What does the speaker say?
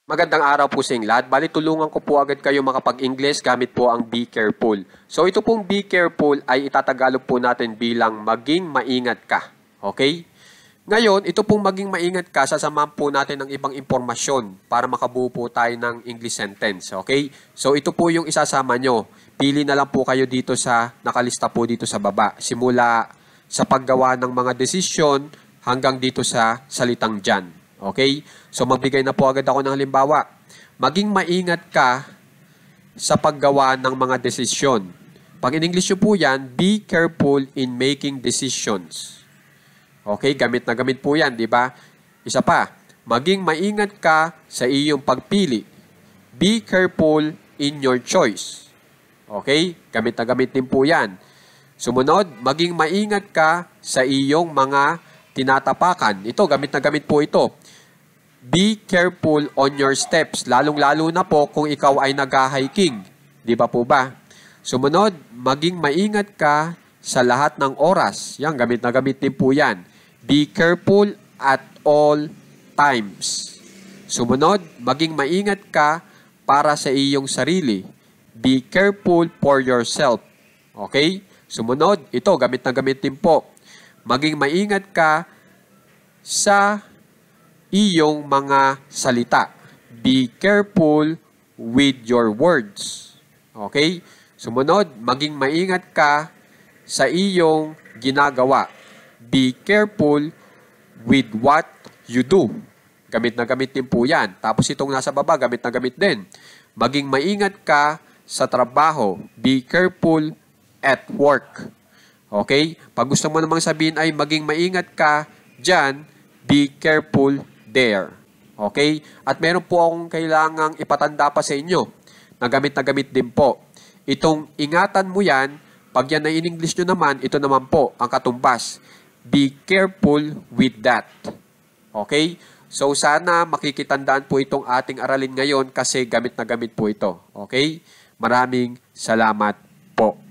Magandang araw po sa inyong lahat. Bali, tulungan ko po agad kayo makapag-English gamit po ang be careful. So, ito pong be careful ay itatagalog po natin bilang maging maingat ka. Okay? Ngayon, ito pong maging maingat ka, sasamahan po natin ng ibang impormasyon para makabuo po tayo ng English sentence. Okay? So, ito po yung isasama nyo. Pili na lang po kayo dito sa nakalista po dito sa baba. Simula sa paggawa ng mga desisyon hanggang dito sa salitang dyan. Okay? So, magbigay na po agad ako ng halimbawa. Maging maingat ka sa paggawa ng mga desisyon. Pag in English po yan, be careful in making decisions. Okay? Gamit na gamit po yan, di ba? Isa pa, maging maingat ka sa iyong pagpili. Be careful in your choice. Okay? Gamit na gamit din po yan. Sumunod, maging maingat ka sa iyong mga tinatapakan. Ito, gamit na gamit po ito. Be careful on your steps. Lalong-lalo na po kung ikaw ay nag-hiking. Di ba po ba? Sumunod, maging maingat ka sa lahat ng oras. Yan, gamit na gamit din po yan. Be careful at all times. Sumunod, maging maingat ka para sa iyong sarili. Be careful for yourself. Okay? Sumunod, ito, gamit na gamit din po. Maging maingat ka sa iyong mga salita. Be careful with your words. Okay? Sumunod, maging maingat ka sa iyong ginagawa. Be careful with what you do. Gamit na gamit din po yan. Tapos itong nasa baba, gamit na gamit din. Maging maingat ka sa trabaho. Be careful at work. Okay? Pag gusto mo namang sabihin ay maging maingat ka dyan, be careful there. Okay? At meron po akong kailangang ipatanda pa sa inyo na gamit din po. Itong ingatan mo yan, pag yan ay in English nyo naman, ito naman po ang katumbas. Be careful with that. Okay? So sana makikitandaan po itong ating aralin ngayon kasi gamit na gamit po ito. Okay? Maraming salamat po.